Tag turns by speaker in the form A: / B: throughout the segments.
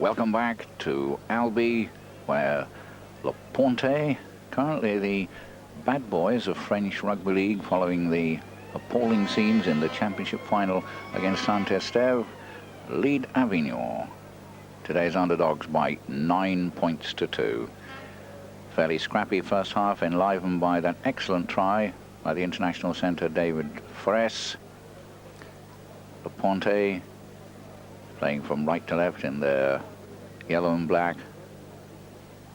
A: Welcome back to Albi, where Le Pontet, currently the bad boys of French Rugby League, following the appalling scenes in the championship final against Saint-Estève, lead Avignon, today's underdogs, by 9 points to 2. Fairly scrappy first half, enlivened by that excellent try by the international centre David Forest. Le Pontet playing from right to left in their yellow and black.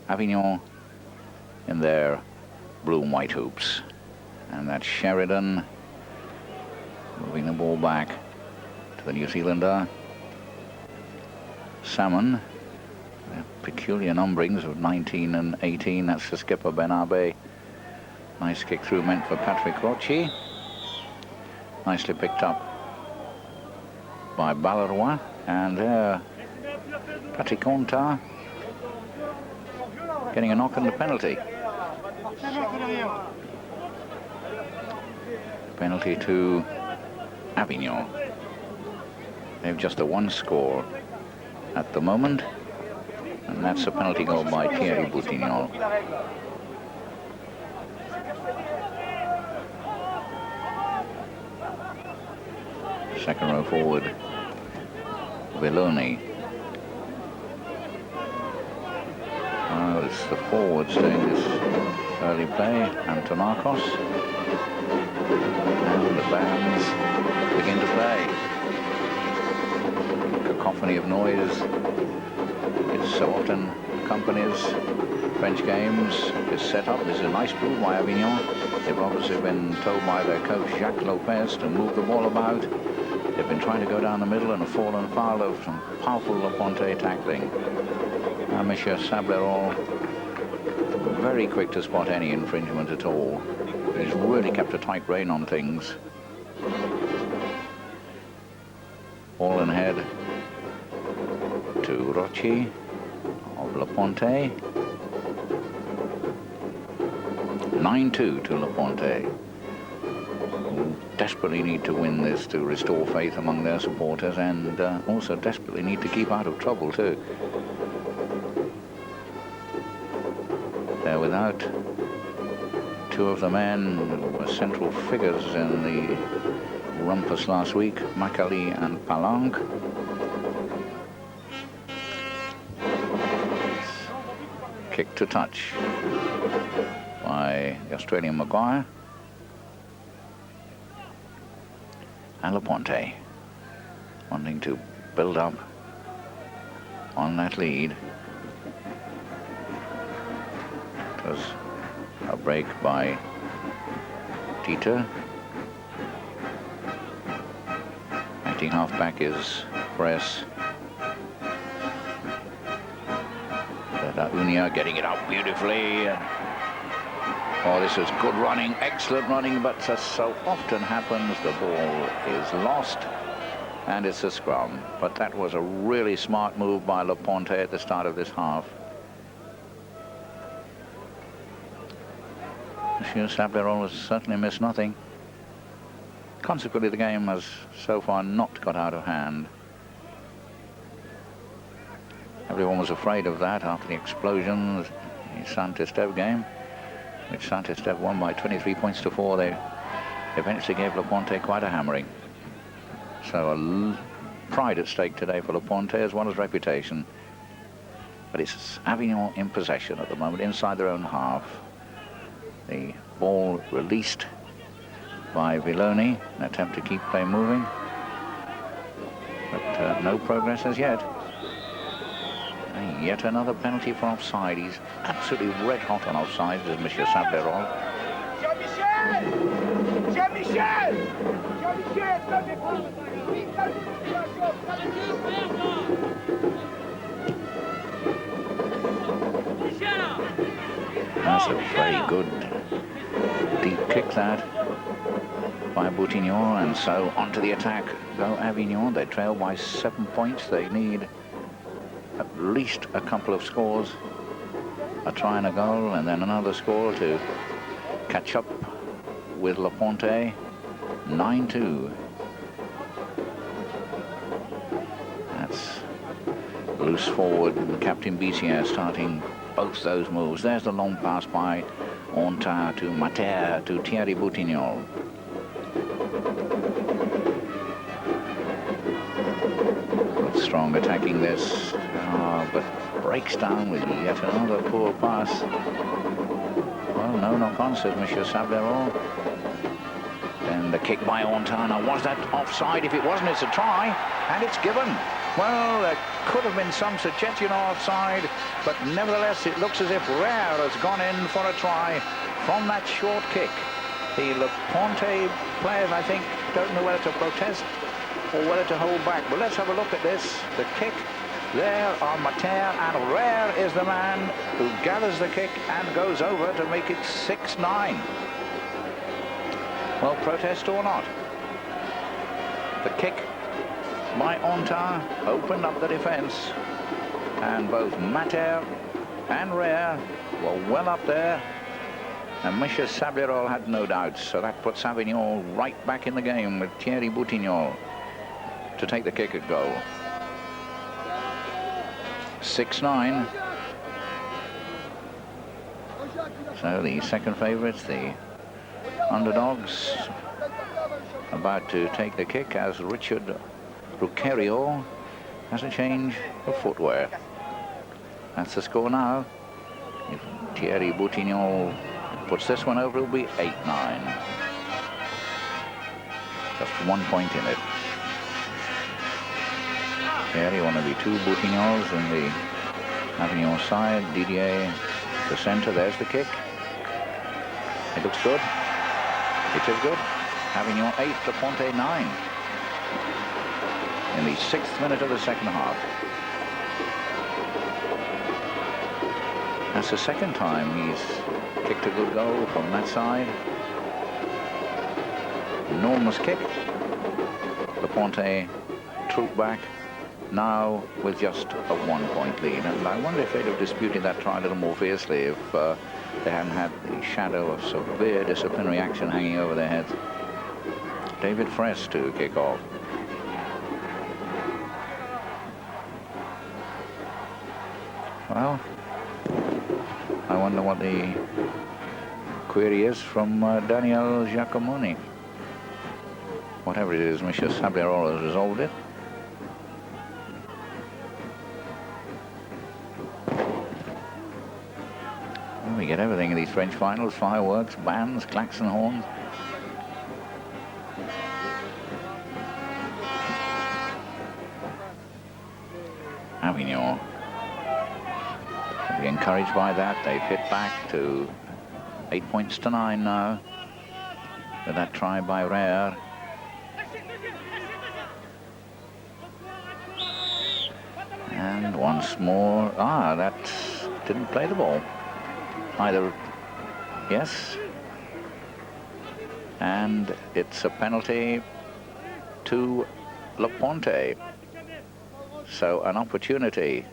A: Avignon in their blue and white hoops. And that's Sheridan moving the ball back to the New Zealander. Salmon, peculiar numberings of 19 and 18. That's the skipper, Benabe. Nice kick through meant for Patrick Rocci. Nicely picked up by Balleroy. And there, Patrick Conta getting a knock on the penalty. Penalty to Avignon. They've just a one score at the moment, and that's a penalty goal by Thierry Boutignon. Second row forward, Villoni. Well, it's the forwards doing this early play, Antonakos. And the bands begin to play. Cacophony of noise. It so often accompanies French games. Is set up. This is a nice move by Avignon. They've obviously been told by their coach Jacques Lopez to move the ball about. They've been trying to go down the middle and have fallen foul of some powerful Le Pontet tackling. Monsieur Sablerol, very quick to spot any infringement at all. He's really kept a tight rein on things. Ball in head to Rocci of Le Pontet. 9-2 to Le Pontet. Desperately need to win this to restore faith among their supporters, and also desperately need to keep out of trouble too. They're without two of the men who were central figures in the rumpus last week, Makali and Palang. Kick to touch by the Australian Maguire. And Le Pontet wanting to build up on that lead. It was a break by Dieter. Acting halfback is Press. Unia getting it out beautifully. Oh, this is good running, excellent running, but as so often happens, the ball is lost, and it's a scrum. But that was a really smart move by Le Pontet at the start of this half. Monsieur Sablerol has certainly missed nothing. Consequently, the game has so far not got out of hand. Everyone was afraid of that after the explosion in the Saint-Estève game, which Saint-Estève won by 23 points to 4. They eventually gave Le Pontet quite a hammering. So a pride at stake today for Le Pontet as well as reputation. But it's Avignon in possession at the moment, inside their own half. The ball released by Villoni, an attempt to keep play moving. But no progress as yet. And yet another penalty for offside. He's absolutely red hot on offside, is Monsieur Sablerol. That's a very good deep kick that by Boutignon, and so onto the attack go Avignon. They trail by 7 points. They need at least a couple of scores, a try and a goal, and then another score to catch up with Le Pontet. 9-2. That's Loose forward, and Captain BCS starting both those moves. There's the long pass by Onta to Mater to Thierry Boutignol. Strong attacking this, but breaks down with yet another poor pass. Well, no knock-on, says Monsieur Sableron. Then the kick by Ontana. Was that offside? If it wasn't, it's a try, and it's given. Well, there could have been some suggestion of offside, but nevertheless, it looks as if Rare has gone in for a try from that short kick. The Le Pontet players, I think, don't know whether to protest or whether to hold back. But let's have a look at this. The kick there on Mater, and Rare is the man who gathers the kick and goes over to make it 6-9. Well, protest or not, the kick by Onta opened up the defence, and both Mater and Rare were well up there, and Monsieur Sabirol had no doubts. So that puts Avignon right back in the game with Thierry Boutignol to take the kick at goal. 6-9. So the second favourites, the underdogs, about to take the kick as Richard Ruccherio has a change of footwear. That's the score now. If Thierry Boutignol puts this one over, it'll be 8-9. Just 1 point in it. Thierry, one of the two Boutignols in the Avignon side. Didier, the centre. There's the kick. It looks good. It is good. Avignon 8, Le Pontet 9. In the 6th minute of the second half. That's the second time he's kicked a good goal from that side. Enormous kick. Le Pontet trooped back, now with just a 1 point lead. And I wonder if they'd have disputed that try a little more fiercely if they hadn't had the shadow of severe disciplinary action hanging over their heads. David Fress to kick off. Well, I wonder what the query is from Daniel Giacomoni. Whatever it is, Monsieur Sablerol has resolved it. Well, we get everything in these French finals: fireworks, bands, klaxon horns. Avignon, encouraged by that, they've hit back to 8 points to 9 now with that try by Rare. And once more, that didn't play the ball either. Yes, and it's a penalty to Le Pontet. So an opportunity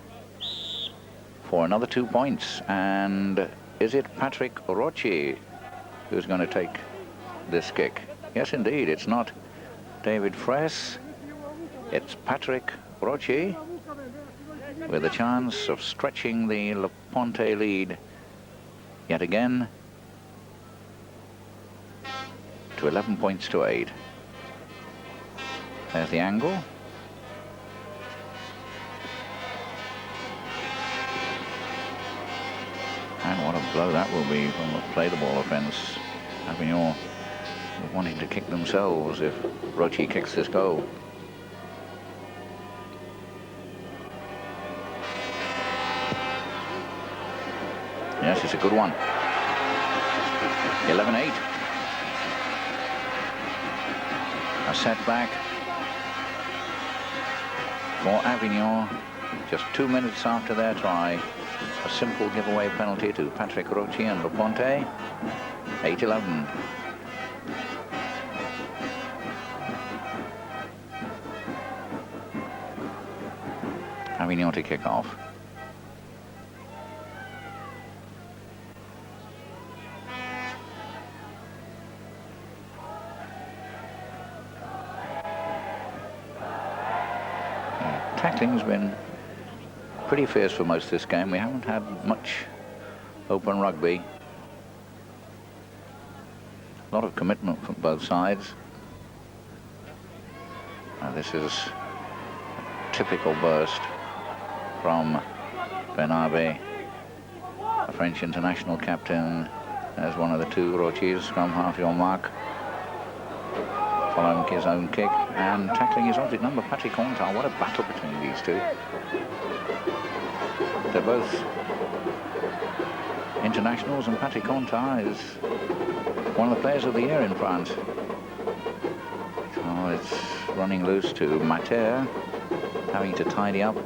A: for another 2 points. And is it Patrick Rocci who's going to take this kick? Yes, indeed. It's not David Fress. It's Patrick Rocci with a chance of stretching the Le Pontet lead yet again to 11 points to 8. There's the angle. And what a blow that will be from the play the ball offence. Avignon wanting to kick themselves if Rocci kicks this goal. Yes, it's a good one. 11-8. A setback for Avignon just 2 minutes after their try. A simple giveaway penalty to Patrick Rocci and Le Pontet. 8-11. Avignon to kick off. Tackling's been pretty fierce for most of this game. We haven't had much open rugby. A lot of commitment from both sides. Now this is a typical burst from Benabe, a French international captain, as one of the two Rochers, scrum half your mark, following his own kick and tackling his object number, Patrick Contar. What a battle between these two. They're both internationals, and Patrick Contar is one of the players of the year in France. Oh, it's running loose to Mater, having to tidy up.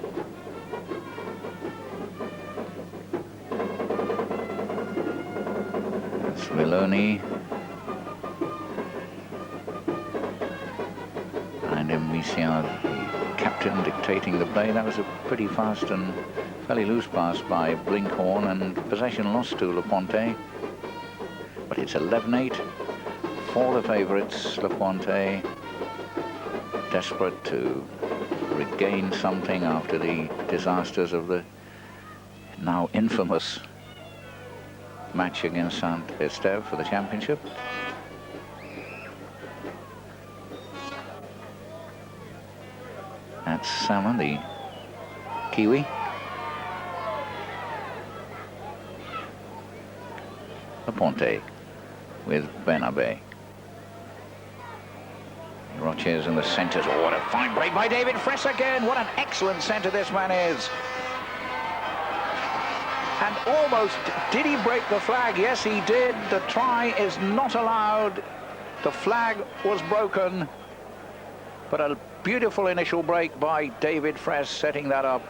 A: That's Villoni. And Emisian, the captain, dictating the play. That was a pretty fast and fairly loose pass by Blinkhorn, and possession lost to Le Pontet. But it's 11-8 for the favourites. Le Pontet desperate to regain something after the disasters of the now infamous match against Saint-Estève for the championship. That's Salmon, the Kiwi. Le Pontet with Benabe. Roches in the centres. Oh, what a fine break by David Fress again. What an excellent centre this man is. And almost, did he break the flag? Yes, he did. The try is not allowed. The flag was broken. But a beautiful initial break by David Fress, setting that up.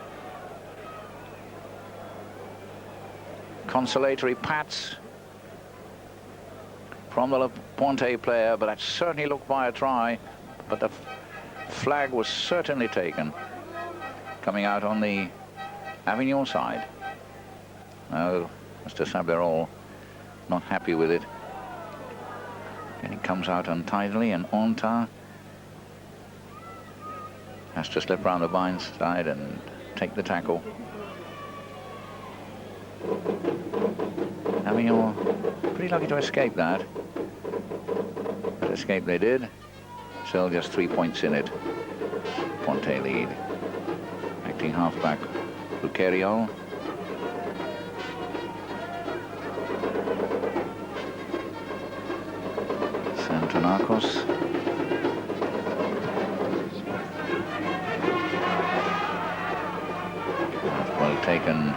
A: Consolatory pats from the Le Pontet player, but that certainly looked by a try. But the flag was certainly taken. Coming out on the Avignon side. Oh, Mr. Saberol not happy with it. And it comes out untidily, and Onta has to slip round the bind side and take the tackle. Avignon pretty lucky to escape that. But escape they did. Still just 3 points in it. Pontet lead. Acting halfback, Lucario. Santonakos. Well taken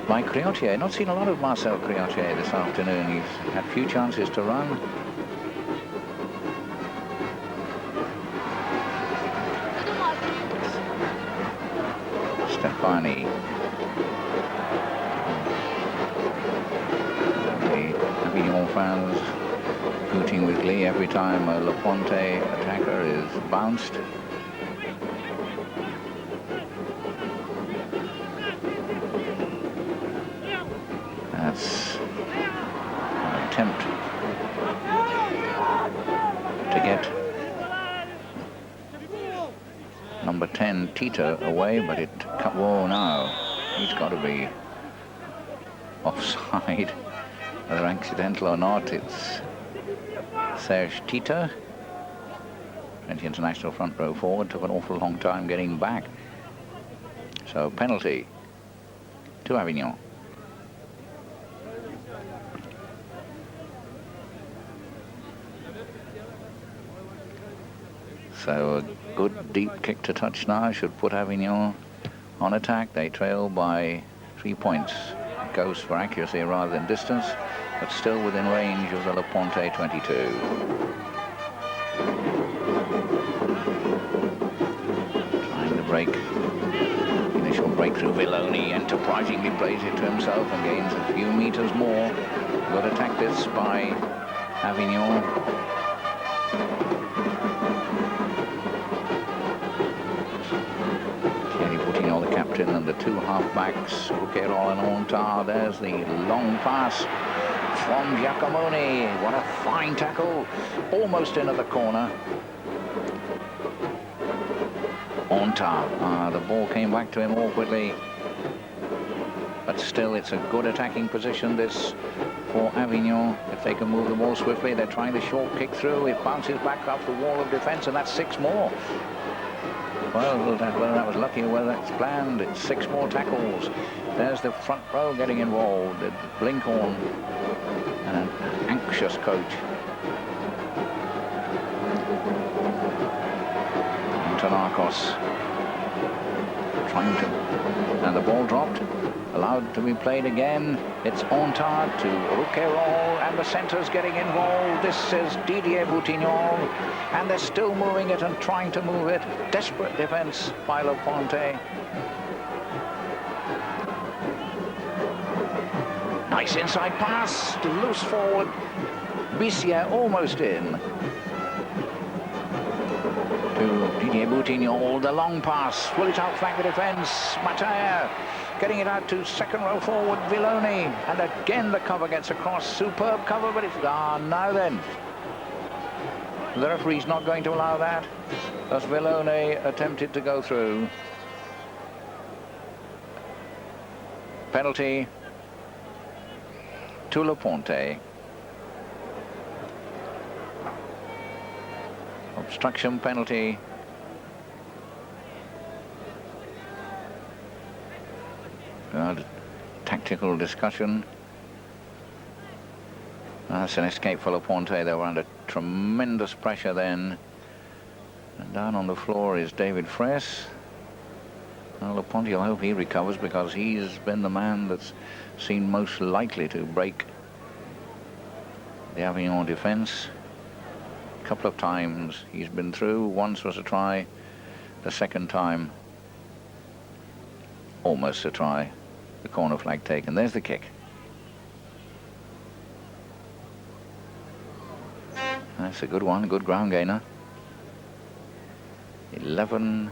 A: by Criotier. Not seen a lot of Marcel Criotier this afternoon. He's had few chances to run. Stefani. The Avignon fans hooting with glee every time a Le Pontet attacker is bounced. That's an attempt to get number 10 Tita away, but it cut. Whoa, no, he's got to be offside, whether accidental or not. It's Serge Tita, French international front row forward, took an awful long time getting back. So penalty to Avignon. So a good deep kick to touch now should put Avignon on attack. They trail by 3 points. Goes for accuracy rather than distance, but still within range of the Le Pontet 22. Trying to break. Initial breakthrough. Villoni enterprisingly plays it to himself and gains a few meters more. Good attack this by Avignon. And the two halfbacks, Rouquayrol and Onta. There's the long pass from Giacomoni. What a fine tackle, almost into the corner. Onta. The ball came back to him awkwardly. But still, it's a good attacking position, this, for Avignon. If they can move the ball swiftly, they're trying the short kick through. It bounces back off the wall of defence, and that's 6 more. Well, whether that was lucky or whether that's planned, it's 6 more tackles. There's the front row getting involved. Blinkhorn and an anxious coach. Antonakos trying to, and the ball dropped, allowed to be played again. It's Onta to Rouquayrol, and the centre's getting involved. This is Didier Boutignol, and they're still moving it and trying to move it. Desperate defense by Le Pontet. Nice inside pass to loose forward. Bissier almost in. To Didier Boutignol, the long pass. Will it outflank the defense? Mater getting it out to second row forward, Villoni. And again the cover gets across. Superb cover, but it's... now then. The referee's not going to allow that, as Villoni attempted to go through. Penalty to Le Pontet. Obstruction penalty. Tactical discussion. That's an escape for Le Pontet. They were under tremendous pressure then. And down on the floor is David Fraisse. Well, Le Pontet, I hope he recovers, because he's been the man that's seemed most likely to break the Avignon defence. A couple of times he's been through. Once was a try. The second time, almost a try. The corner flag taken. There's the kick. That's a good one. Good ground gainer. 11-8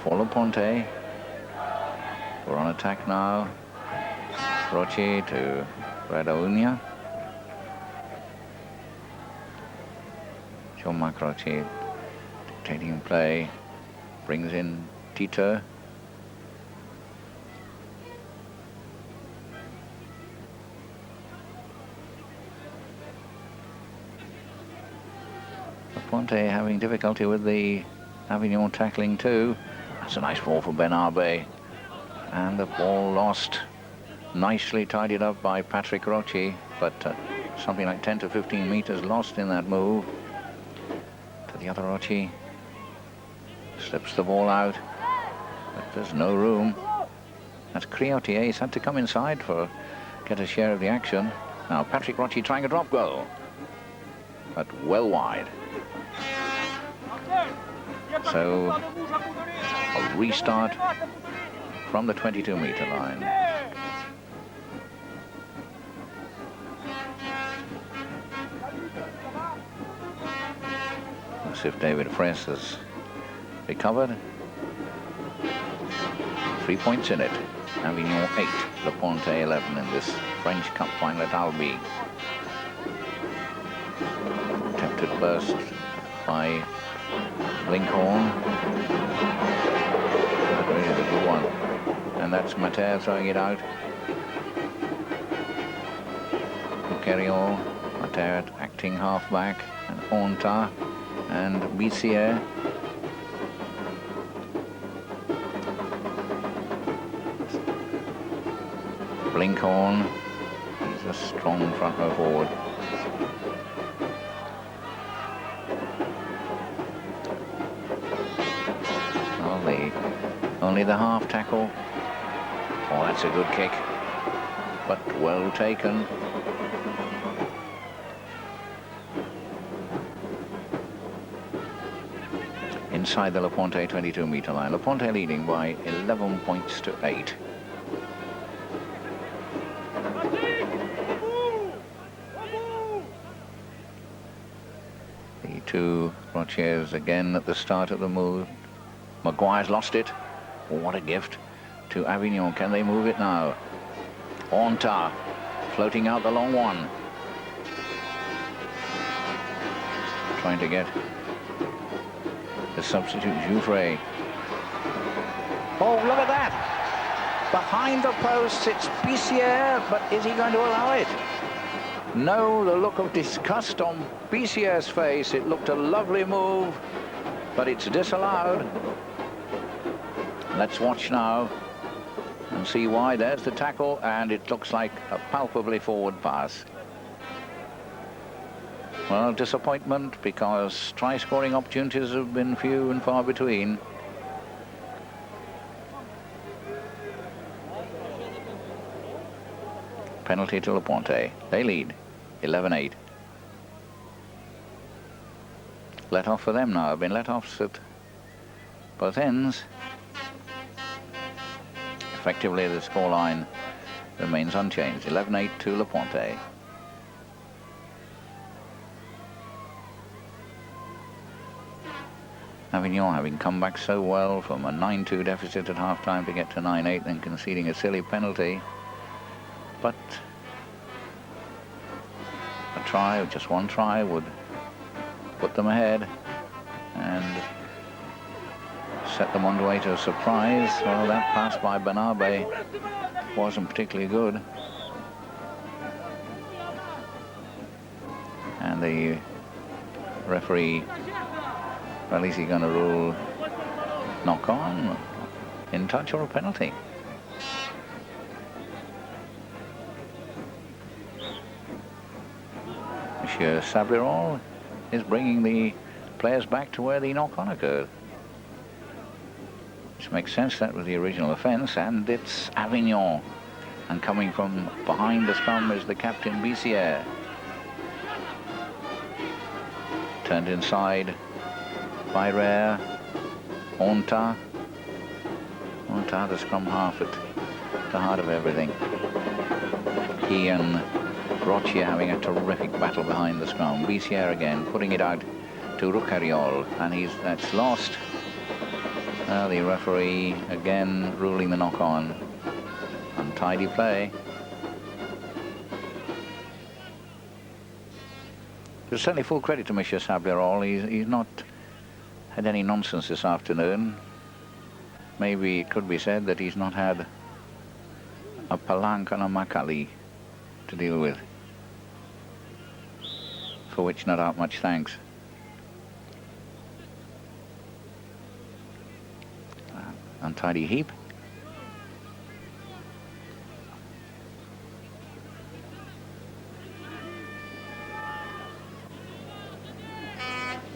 A: for Le Pontet. We're on attack now. Croce to Radaunia. Jean-Marc Croce dictating play. Brings in Tito. Pontet having difficulty with the Avignon tackling too. That's a nice ball for Ben Arbe. And the ball lost. Nicely tidied up by Patrick Croce, but something like 10 to 15 meters lost in that move. To the other Croce. Slips the ball out, but there's no room. That's Criotier. He's had to come inside to get a share of the action. Now Patrick Croce trying a drop goal, but well wide. So a restart from the 22-meter line. Let's see if David Fraisse has recovered. 3 points in it. Avignon 8, Le Pontet 11 in this French Cup final at Albi. Attempted burst by Blinkhorn. That really is a good one. And that's Mater throwing it out. Rouquayrol, Mater acting halfback, and Onta and Bissier. Blinkhorn, he's a strong front row forward. Only the half tackle. Oh, that's a good kick, but well taken. Inside the Le Pontet 22-meter line. Le Pontet leading by 11 points to 8. The two Rochers again at the start of the move. Maguire's lost it. Oh, what a gift to Avignon. Can they move it now? Onta floating out the long one. Trying to get The substitute, Jouffre. Oh, look at that! Behind the posts, it's Bissière, but is he going to allow it? No, the look of disgust on Bissière's face. It looked a lovely move, but it's disallowed. Let's watch now and see why. There's the tackle, and it looks like a palpably forward pass. Well, disappointment, because try-scoring opportunities have been few and far between. Penalty to Le Pontet. They lead 11-8. Let off for them now. Been let off at both ends. Effectively, the scoreline remains unchanged. 11-8 to Le Pontet. Avignon having come back so well from a 9-2 deficit at half-time to get to 9-8, then conceding a silly penalty. But a try, just one try, would put them ahead and set them on the way to a surprise. Well, that pass by Bernabe wasn't particularly good. And the referee, well, is he going to rule knock on, in touch, or a penalty? Monsieur Sabirol is bringing the players back to where the knock-on occurred. Which makes sense, that was the original offence, and it's Avignon. And coming from behind the scrum is the captain, Bissière. Turned inside by Rare. Onta, the scrum half at the heart of everything. He and Rochi having a terrific battle behind the scrum. Bissière again putting it out to Roucariol, and that's lost. The referee again ruling the knock-on. Untidy play. There's certainly full credit to Monsieur Sabirol. He's not had any nonsense this afternoon. Maybe it could be said that he's not had a Palanque and a Makali to deal with, for which not out much thanks. Untidy heap.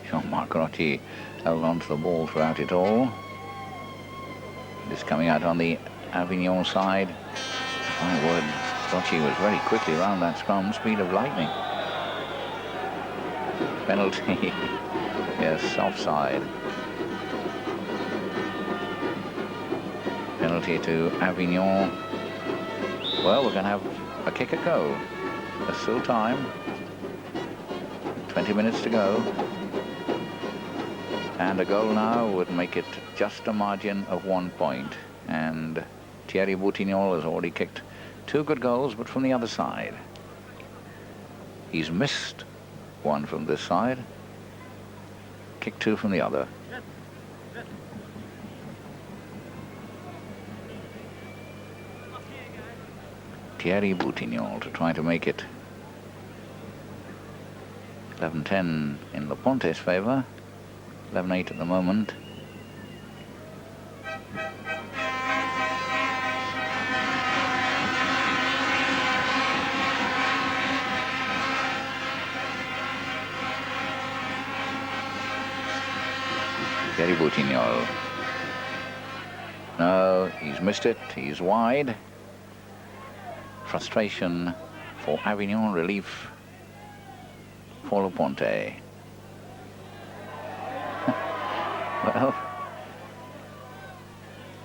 A: Jean-Marc Rochi held on to the ball throughout it all. Just coming out on the Avignon side. My word, Rochi was very quickly around that scrum, speed of lightning. Penalty. Yes, offside. Penalty to Avignon. Well, we're going to have a kick a go. There's still time. 20 minutes to go. And a goal now would make it just a margin of 1 point. And Thierry Boutignol has already kicked 2 good goals, but from the other side. He's missed one from this side. Kicked 2 from the other. Thierry Boutignol to try to make it 11-10 in Le Pontet's favour. 11-8 at the moment. Thierry Boutignol. No, he's missed it. He's wide. Frustration for Avignon, relief for Le Pontet. Well,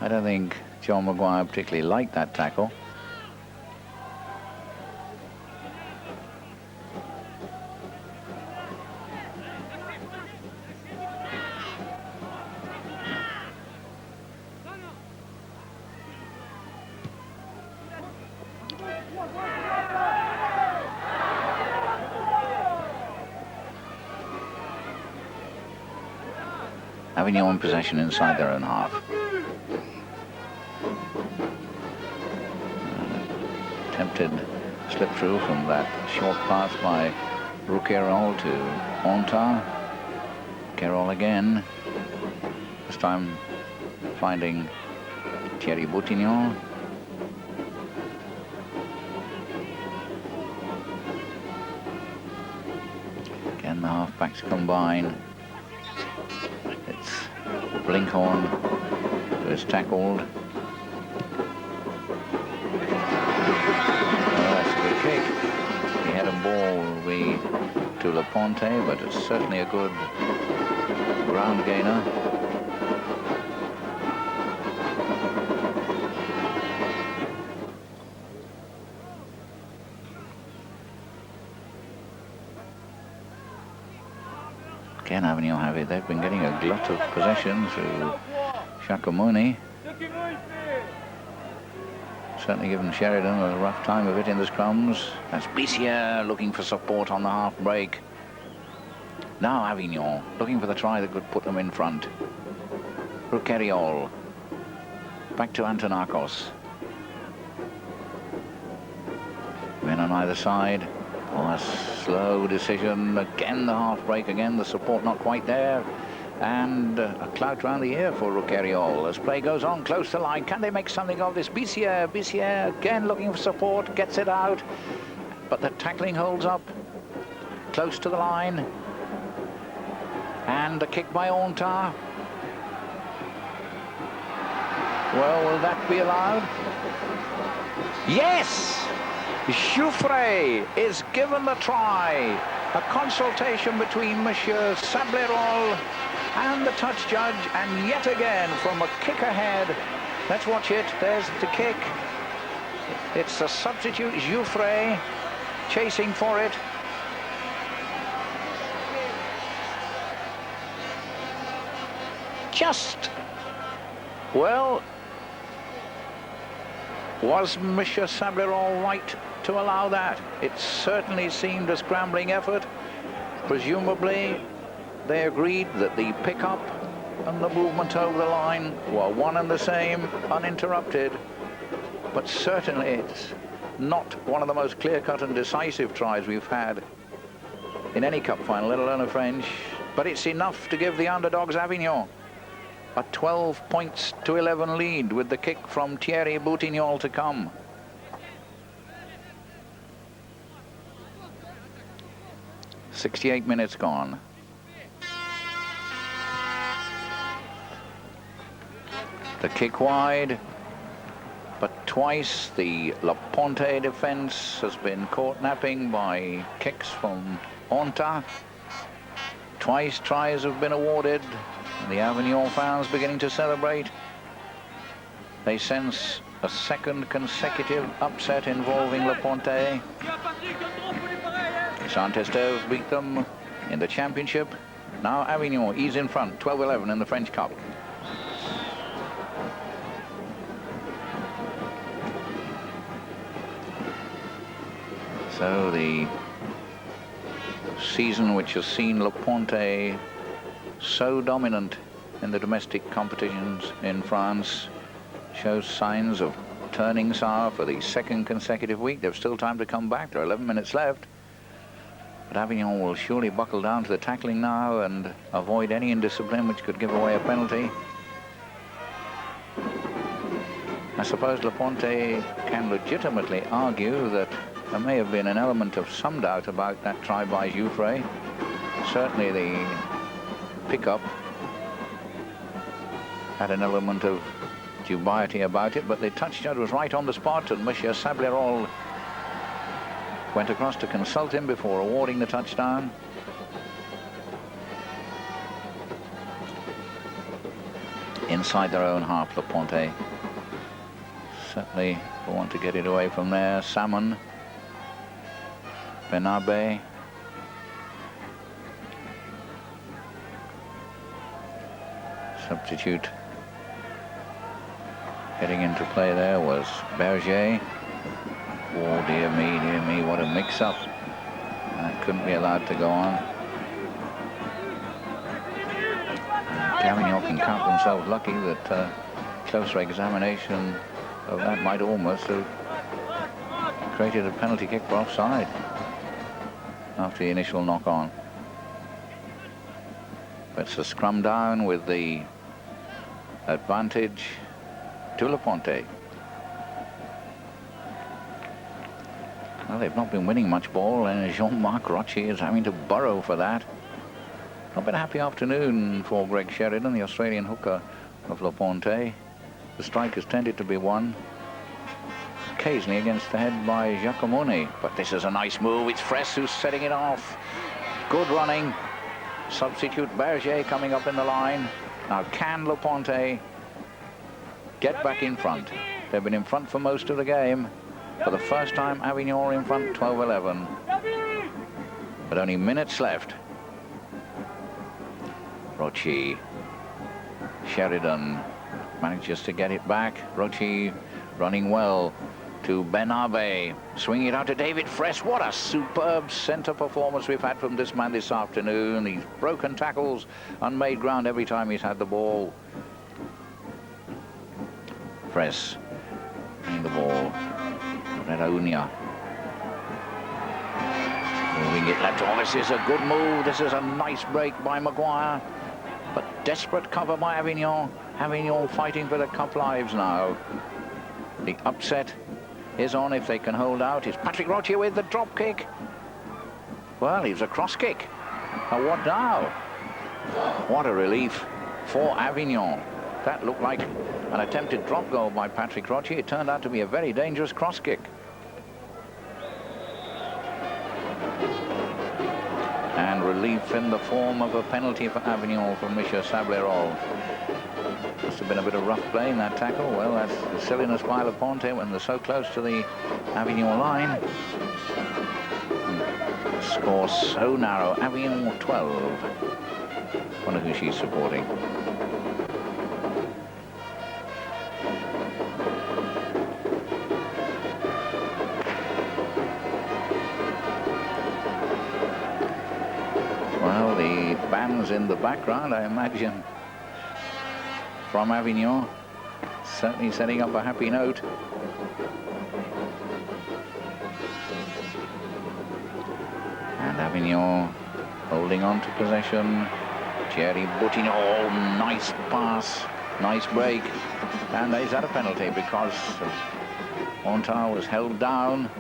A: I don't think John Maguire particularly liked that tackle. Avignon in possession inside their own half. Attempted slip through from that short pass by Rouquayrol to Onta. Carroll again, this time finding Thierry Boutignon. Again, the halfbacks combine. It's Blinkhorn who is tackled. That's a good kick. The head and ball will be to Le Pontet, but it's certainly a good ground gainer. Again, Avignon have it. They've been getting a glut of possession through Giacomoni. Certainly given Sheridan a rough time of it in the scrums. That's Blissier looking for support on the half break. Now Avignon looking for the try that could put them in front. Rouquayrol. Back to Antonakos. Men on either side. Oh, a slow decision. Again the half break, again the support not quite there. And a clout round the ear for Rouquayrol as play goes on close to the line. Can they make something of this? Blissier again looking for support, gets it out. But the tackling holds up close to the line. And a kick by Onta. Well, will that be allowed? Yes! Jouffret is given the try. A consultation between Monsieur Sablerol and the touch judge, and yet again from a kick ahead. Let's watch it. There's the kick. It's a substitute, Jouffret, chasing for it. Just, well, was Monsieur Sablerol right to allow that? It certainly seemed a scrambling effort. Presumably, they agreed that the pickup and the movement over the line were one and the same, uninterrupted. But certainly it's not one of the most clear-cut and decisive tries we've had in any cup final, let alone a French. But it's enough to give the underdogs Avignon a 12 points to 11 lead with the kick from Thierry Boutignon to come. .68 minutes gone. The kick wide, but twice the Le Pontet defense has been caught napping by kicks from Onta. Twice tries have been awarded. The Avignon fans beginning to celebrate. They sense a second consecutive upset involving Le Pontet. Saint-Estève beat them in the championship. Now Avignon is in front, 12-11 in the French Cup. So the season which has seen Le Pontet so dominant in the domestic competitions in France shows signs of turning sour for the second consecutive week. There's still time to come back. There are 11 minutes left. But Avignon will surely buckle down to the tackling now and avoid any indiscipline which could give away a penalty. I suppose Le Pontet can legitimately argue that there may have been an element of some doubt about that try by Jouffret. Certainly the pickup had an element of dubiety about it, but the touch judge was right on the spot, and Monsieur Sablerol went across to consult him before awarding the touchdown. Inside their own half, Le Pontet certainly will want to get it away from there. Salmon, Benabe, substitute heading into play there was Berger. Oh dear me, what a mix-up. That couldn't be allowed to go on. Avignon can count themselves lucky that closer examination of that might almost have created a penalty kick for offside after the initial knock-on. But it's a scrum down with the advantage to Le Pontet. Well, they've not been winning much ball, and Jean-Marc Roche is having to burrow for that. Not been a happy afternoon for Greg Sheridan, the Australian hooker of Le Pontet. The strike has tended to be won occasionally against the head by Giacomoni. But this is a nice move. It's Fraisse who's setting it off. Good running. Substitute Berger coming up in the line. Now can Le Pontet get back in front? They've been in front for most of the game. For the first time, Avignon in front 12-11. But only minutes left. Roche. Sheridan manages to get it back. Roche running well to Benabe. Swinging it out to David Fraisse. What a superb centre performance we've had from this man this afternoon. He's broken tackles, unmade ground every time he's had the ball. Fraisse winning the ball. Redaunia. Moving it left. Oh, this is a good move. This is a nice break by Maguire. But desperate cover by Avignon. Avignon fighting for the cup lives now. The upset is on if they can hold out. It's Patrick Roche with the drop kick. Well, he's a cross kick. Now what now? What a relief for Avignon. That looked like an attempted drop goal by Patrick Roche. It turned out to be a very dangerous cross kick. And relief in the form of a penalty for Avignon from Michel Sablerol. Must have been a bit of rough play in that tackle. Well, that's the silliness by Le Pontet when they're so close to the Avignon line. The score so narrow. Avignon 12. Wonder who she's supporting. Well, the band's in the background, I imagine, from Avignon, certainly setting up a happy note. And Avignon holding on to possession. Thierry Boutinho, oh, nice pass, nice break. And is that a penalty because Montard was held down?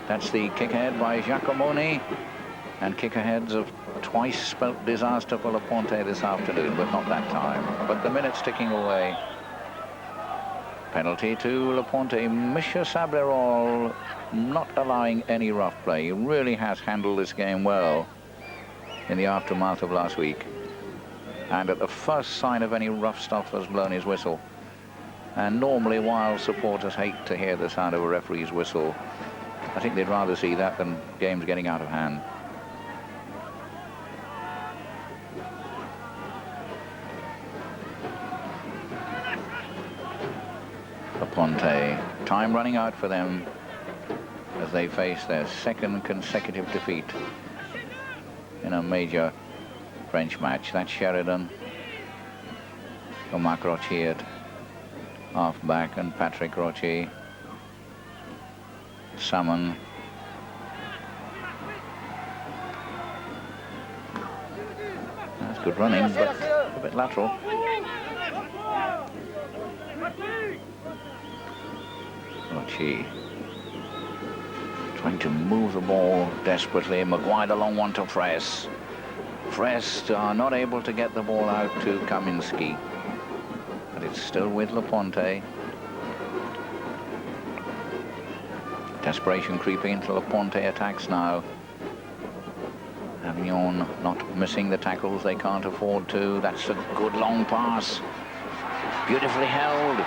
A: That's the kick ahead by Giacomoni. And kick aheads have twice spelt disaster for Le Pontet this afternoon, but not that time. But the minutes ticking away. Penalty to Le Pontet. Michel Sablerol not allowing any rough play. He really has handled this game well in the aftermath of last week. And at the first sign of any rough stuff has blown his whistle. And normally, while supporters hate to hear the sound of a referee's whistle, I think they'd rather see that than games getting out of hand. Le Pontet, time running out for them as they face their second consecutive defeat in a major French match. That's Sheridan, Jean-Marc Roche at half-back, and Patrick Roche. Salmon. That's good running, but a bit lateral. Roche trying to move the ball desperately. Maguire the long one to Fraisse. Fraisse are not able to get the ball out to Kaminski, but it's still with Le Pontet. Desperation creeping into Le Pontet attacks now. Avignon not missing the tackles they can't afford to. That's a good long pass. Beautifully held.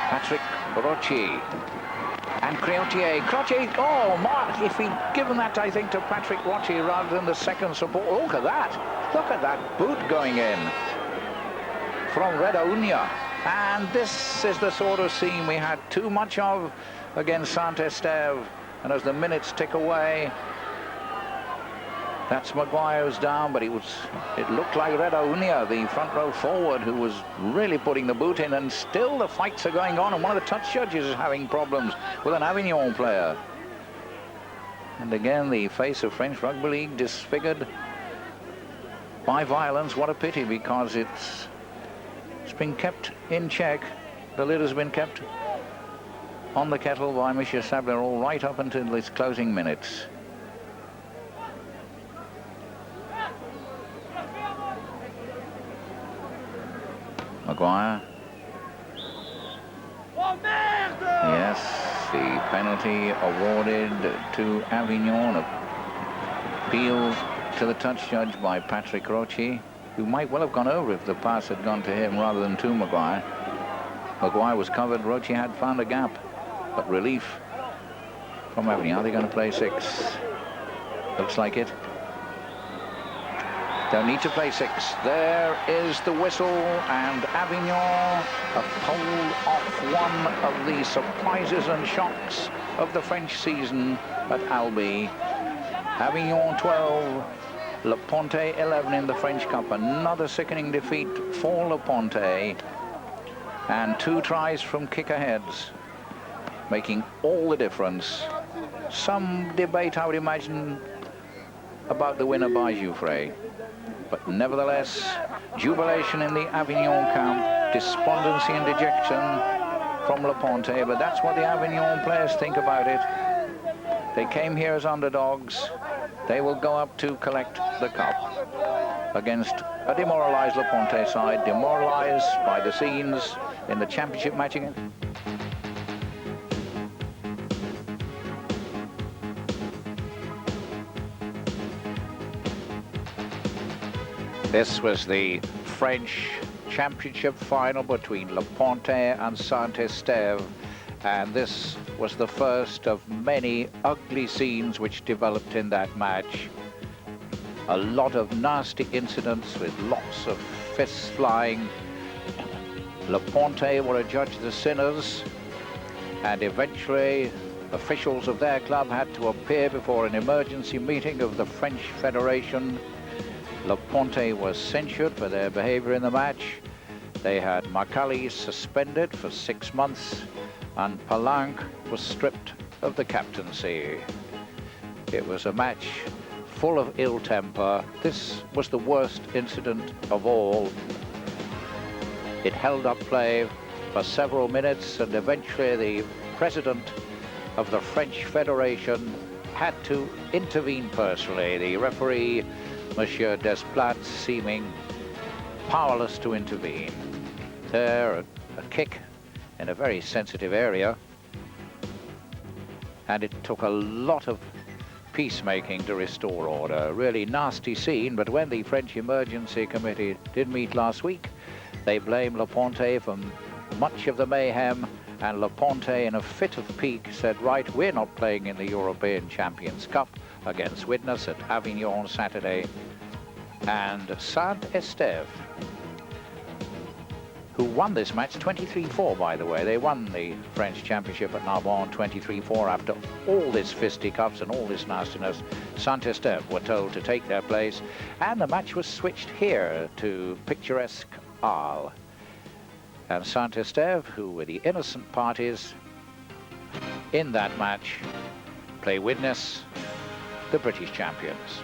A: Patrick Roche. And Creotier. Creotier, oh, Mark, if he'd given that, I think, to Patrick Roche rather than the second support. Oh, look at that. Look at that boot going in from Redaunia. And this is the sort of scene we had too much of against Saint-Estève. And as the minutes tick away, That's Maguire who's down, but it looked like Unia, the front row forward, who was really putting the boot in, and still the fights are going on, and one of the touch judges is having problems with an Avignon player. And again, the face of French Rugby League disfigured by violence. What a pity, because it's been kept in check. The lid has been kept on the kettle by Monsieur Sabler all right up until its closing minutes. Maguire. Yes, the penalty awarded to Avignon. Appeal to the touch judge by Patrick Rocci, who might well have gone over if the pass had gone to him rather than to Maguire. Maguire was covered. Rocci had found a gap, but relief from Avignon. Are they going to play 6? Looks like it. They'll need to play 6. There is the whistle, and Avignon have pulled off one of the surprises and shocks of the French season at Albi. Avignon 12, Le Pontet 11 in the French Cup. Another sickening defeat for Le Pontet, and 2 tries from kick-aheads, making all the difference. Some debate, I would imagine, about the winner by Jouffret. But nevertheless, jubilation in the Avignon camp, despondency and dejection from Le Pontet, but that's what the Avignon players think about it. They came here as underdogs. They will go up to collect the cup against a demoralized Le Pontet side, demoralized by the scenes in the championship match against. This was the French championship final between Le Pontet and Saint-Estève, and this was the first of many ugly scenes which developed in that match. A lot of nasty incidents with lots of fists flying. Le Pontet were adjudged the sinners, and eventually officials of their club had to appear before an emergency meeting of the French Federation. Le Pontet was censured for their behavior in the match. They had Macaulay suspended for 6 months, and Palanque was stripped of the captaincy. It was a match full of ill temper. This was the worst incident of all. It held up play for several minutes, and eventually the president of the French Federation had to intervene personally. The referee, Monsieur Desplats, seeming powerless to intervene. There, a kick in a very sensitive area, and it took a lot of peacemaking to restore order. A really nasty scene, but when the French Emergency Committee did meet last week, they blamed Le Pontet for much of the mayhem, and Le Pontet, in a fit of pique, said, right, we're not playing in the European Champions Cup against Widnes at Avignon Saturday. And Saint-Estève, who won this match 23-4, by the way. They won the French Championship at Narbonne 23-4 after all this fisticuffs and all this nastiness. Saint-Estève were told to take their place, and the match was switched here to picturesque Arles. And Saint-Estève, who were the innocent parties in that match, play Widnes, the British champions.